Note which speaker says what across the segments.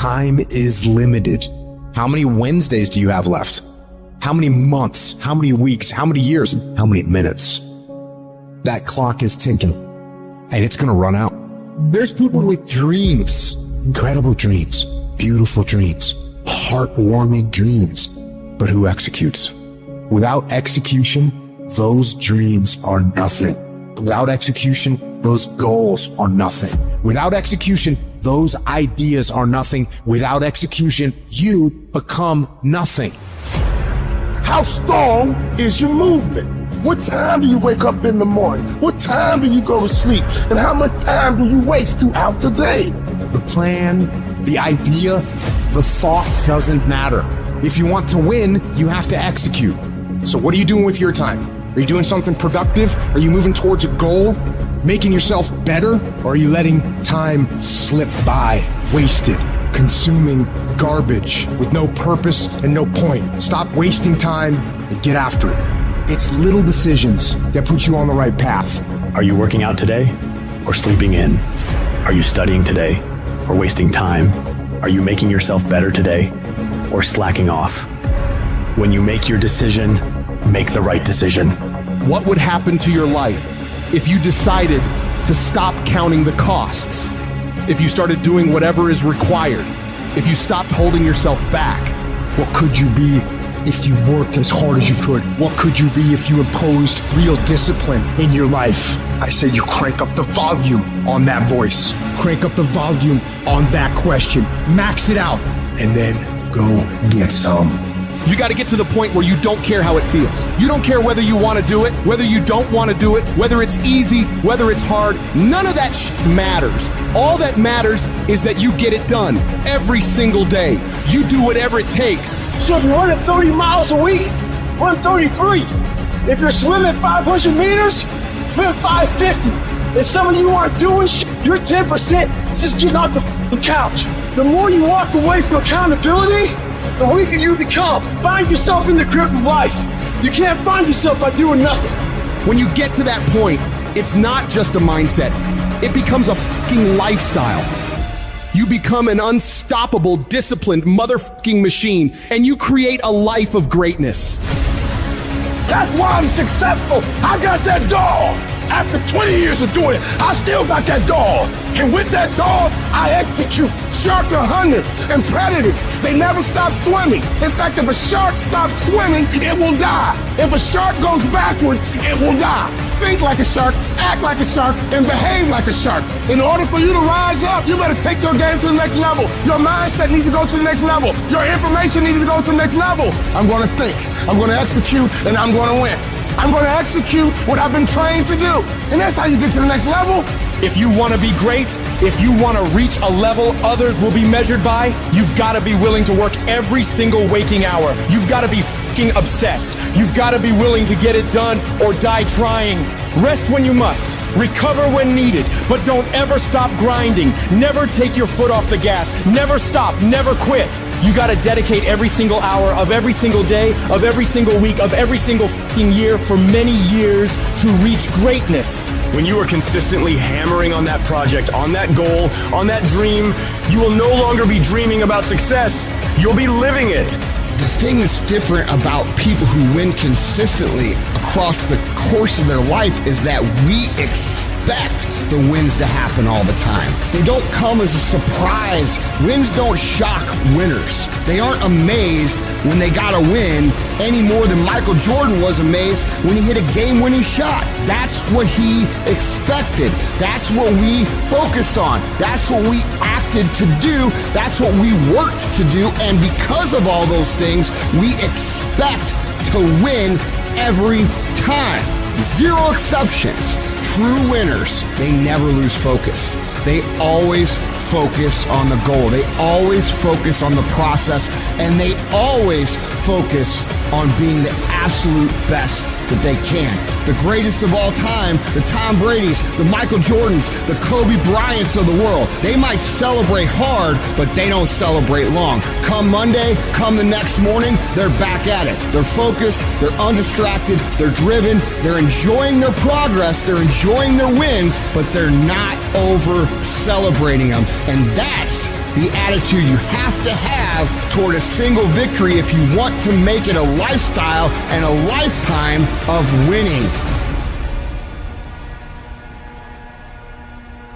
Speaker 1: Time is limited. How many Wednesdays do you have left? How many months? How many weeks? How many years? How many minutes? That clock is ticking, and it's gonna run out. There's people with dreams, incredible dreams, beautiful dreams, heartwarming dreams, but who executes? Without execution, those dreams are nothing. Without execution, those goals are nothing. Without execution, those ideas are nothing. Without execution, you become nothing.
Speaker 2: How strong is your movement? What time do you wake up in the morning? What time do you go to sleep? And how much time do you waste throughout the day?
Speaker 1: The plan, the idea, the thought doesn't matter. If you want to win, you have to execute. So what are you doing with your time? Are you doing something productive? Are you moving towards a goal? Making yourself better? Or are you letting time slip by, wasted, consuming garbage with no purpose and no point? Stop wasting time and get after it. It's little decisions that put you on the right path.
Speaker 3: Are you working out today or sleeping in? Are you studying today or wasting time? Are you making yourself better today or slacking off? When you make your decision, make the right decision.
Speaker 4: What would happen to your life if you decided to stop counting the costs? If you started doing whatever is required? If you stopped holding yourself back?
Speaker 1: What could you be if you worked as hard as you could? What could you be if you imposed real discipline in your life? I say you crank up the volume on that voice. Crank up the volume on that question. Max it out. And then go get some.
Speaker 4: You got to get to the point where you don't care how it feels. You don't care whether you want to do it, whether you don't want to do it, whether it's easy, whether it's hard. None of that matters. All that matters is that you get it done every single day. You do whatever it takes.
Speaker 2: So if you're running 30 miles a week, run 33. If you're swimming 500 meters, swim 550. If some of you aren't doing you're 10% just getting off the couch. The more you walk away from accountability, the weaker you become. Find yourself in the grip of life. You can't find yourself by doing nothing.
Speaker 4: When you get to that point, it's not just a mindset. It becomes a fucking lifestyle. You become an unstoppable, disciplined motherfucking machine, and you create a life of greatness.
Speaker 2: That's why I'm successful. I got that dog. After 20 years of doing it, I still got that dog. And with that dog, I execute. Sharks are hunters and predators. They never stop swimming. In fact, if a shark stops swimming, it will die. If a shark goes backwards, it will die. Think like a shark, act like a shark, and behave like a shark. In order for you to rise up, you better take your game to the next level. Your mindset needs to go to the next level. Your information needs to go to the next level. I'm going to think, I'm going to execute, and I'm going to win. I'm going to execute what I've been trained to do. And that's how you get to the next level.
Speaker 4: If you want to be great, if you want to reach a level others will be measured by, you've got to be willing to work every single waking hour. You've got to be fucking obsessed. You've got to be willing to get it done or die trying. Rest when you must, recover when needed, but don't ever stop grinding. Never take your foot off the gas. Never stop, never quit. You got to dedicate every single hour of every single day, of every single week, of every single fucking year for many years to reach greatness.
Speaker 3: When you are consistently hammering on that project, on that goal, on that dream, you will no longer be dreaming about success. You'll be living it.
Speaker 5: The thing that's different about people who win consistently across the course of their life is that we expect the wins to happen all the time. They don't come as a surprise. Wins don't shock winners. They aren't amazed when they got a win any more than Michael Jordan was amazed when he hit a game-winning shot. That's what he expected. That's what we focused on. That's what we acted to do. That's what we worked to do. And because of all those things, we expect to win every time. Zero exceptions. True winners, they never lose focus. They always focus on the goal. They always focus on the process, and they always focus on being the absolute best that they can. The greatest of all time, the Tom Brady's, the Michael Jordans, the Kobe Bryants of the world. They might celebrate hard, but they don't celebrate long. Come Monday, come the next morning, they're back at it. They're focused, they're undistracted, they're driven, they're enjoying their progress, they're enjoying their wins, but they're not over celebrating them. And that's the attitude attitude you have to have toward a single victory if you want to make it a lifestyle and a lifetime of winning.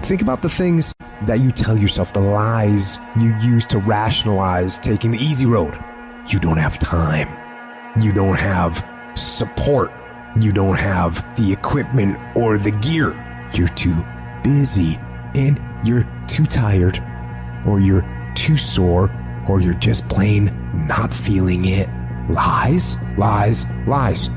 Speaker 1: Think about the things that you tell yourself, the lies you use to rationalize taking the easy road. You don't have time. You don't have support. You don't have the equipment or the gear. You're too busy, and you're too tired, or you're too sore, or you're just plain not feeling it. Lies, lies, lies.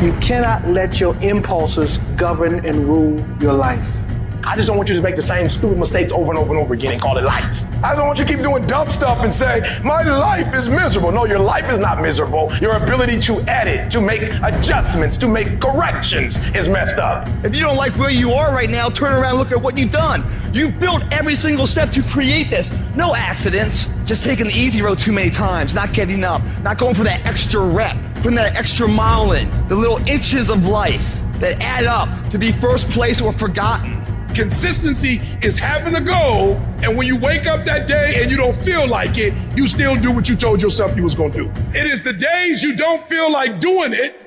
Speaker 6: You cannot let your impulses govern and rule your life.
Speaker 2: I just don't want you to make the same stupid mistakes over and over and over again and call it life. I don't want you to keep doing dumb stuff and say, my life is miserable. No, your life is not miserable. Your ability to edit, to make adjustments, to make corrections is messed up.
Speaker 7: If you don't like where you are right now, turn around and look at what you've done. You've built every single step to create this. No accidents, just taking the easy road too many times, not getting up, not going for that extra rep, putting that extra mile in, the little inches of life that add up to be first place or forgotten.
Speaker 2: Consistency is having a goal, and when you wake up that day and you don't feel like it, you still do what you told yourself you was gonna do. It is the days you don't feel like doing it,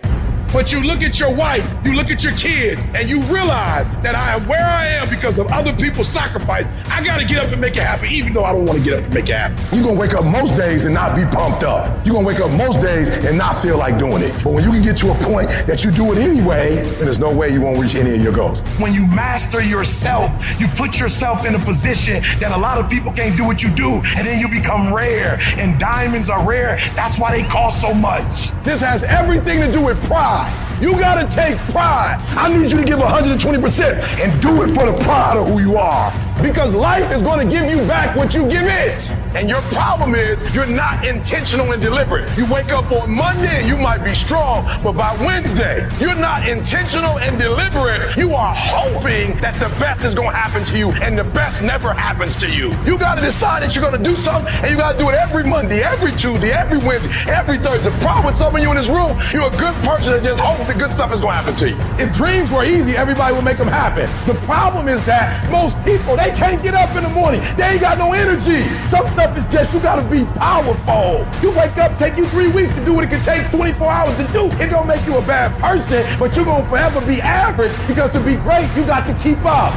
Speaker 2: but you look at your wife, you look at your kids, and you realize that I am where I am because of other people's sacrifice. I gotta get up and make it happen, even though I don't wanna get up and make it happen. You're gonna wake up most days and not be pumped up. You're gonna wake up most days and not feel like doing it. But when you can get to a point that you do it anyway, then there's no way you won't reach any of your goals. When you master yourself, you put yourself in a position that a lot of people can't do what you do, and then you become rare, and diamonds are rare. That's why they cost so much. This has everything to do with pride. You gotta take pride. I need you to give 120% and do it for the pride of who you are. Because life is gonna give you back what you give it. And your problem is you're not intentional and deliberate. You wake up on Monday and you might be strong, but by Wednesday, you're not intentional and deliberate. You are hoping that the best is gonna happen to you, and the best never happens to you. You gotta decide that you're gonna do something, and you gotta do it every Monday, every Tuesday, every Wednesday, every Thursday. The problem with some of you in this room, you're a good person that just hopes the good stuff is gonna happen to you. If dreams were easy, everybody would make them happen. The problem is that most people, they can't get up in the morning. They ain't got no energy. Some stuff is just, you gotta be powerful. You wake up, take you 3 weeks to do what it can take 24 hours to do. It don't make you a bad person, but you're gonna forever be average, because to be great, you got to keep up.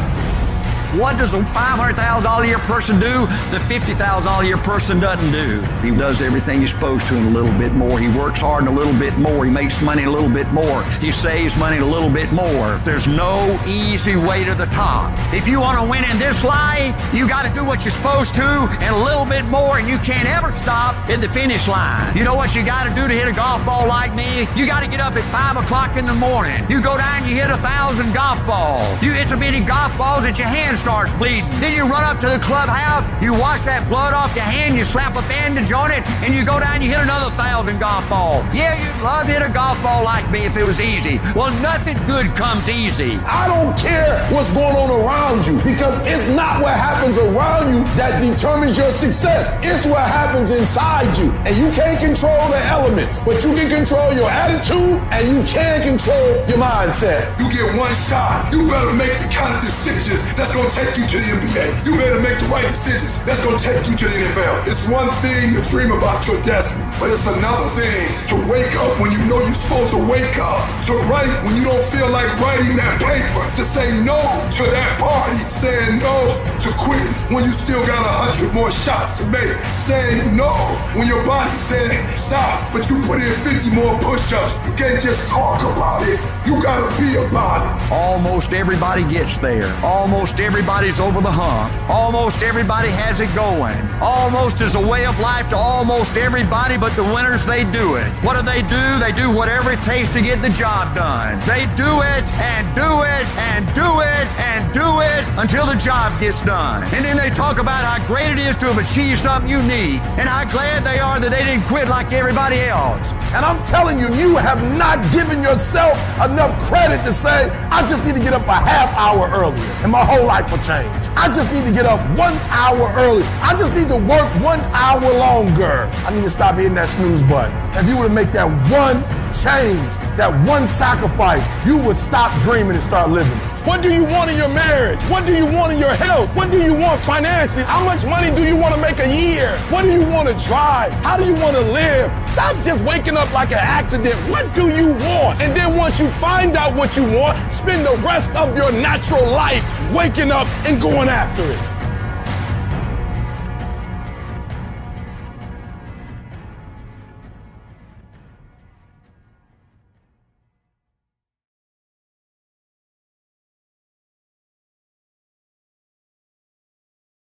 Speaker 8: What does a $500,000 a year person do the $50,000 a year person doesn't do? He does everything he's supposed to and a little bit more. He works hard and a little bit more. He makes money a little bit more. He saves money a little bit more. There's no easy way to the top. If you want to win in this life, you got to do what you're supposed to and a little bit more, and you can't ever stop at the finish line. You know what you got to do to hit a golf ball like me? You got to get up at 5 o'clock in the morning. You go down and you hit 1,000 golf balls. You hit so many golf balls that your hands starts bleeding. Then you run up to the clubhouse, you wash that blood off your hand, you slap a bandage on it, and you go down and you hit another 1,000 golf balls. Yeah, you'd love to hit a golf ball like me if it was easy. Well, nothing good comes easy.
Speaker 2: I don't care what's going on around you, because it's not what happens around you that determines your success. It's what happens inside you. And you can't control the elements, but you can control your attitude, and you can control your mindset. You get one shot. You better make the kind of decisions that's going to take you to the NBA. You better make the right decisions that's going to take you to the NFL. It's one thing to dream about your destiny, but it's another thing to wake up when you know you're supposed to wake up, to write when you don't feel like writing that paper, to say no to that party, saying no to quitting when you still got 100 more shots to make, saying no when your body said stop, but you put in 50 more push-ups. You can't just talk about it. You gotta be about it.
Speaker 8: Almost everybody gets there. Almost everybody's over the hump. Almost everybody has it going. Almost is a way of life to almost everybody, but the winners, they do it. What do? They do whatever it takes to get the job done. They do it and do it and do it and do it until the job gets done. And then they talk about how great it is to have achieved something unique and how glad they are that they didn't quit like everybody else.
Speaker 2: And I'm telling you, you have not given yourself enough credit to say, I just need to get up a half hour earlier and my whole life will change. I just need to get up 1 hour early. I just need to work 1 hour longer. I need to stop hitting that snooze button. If you were to make that one change, that one sacrifice, you would stop dreaming and start living it. What do you want in your marriage? What do you want in your health? What do you want financially? How much money do you want to make a year? What do you want to drive? How do you want to live? Stop just waking up like an accident. What do you want? And then once you find out what you want, spend the rest of your natural life waking up and going after it.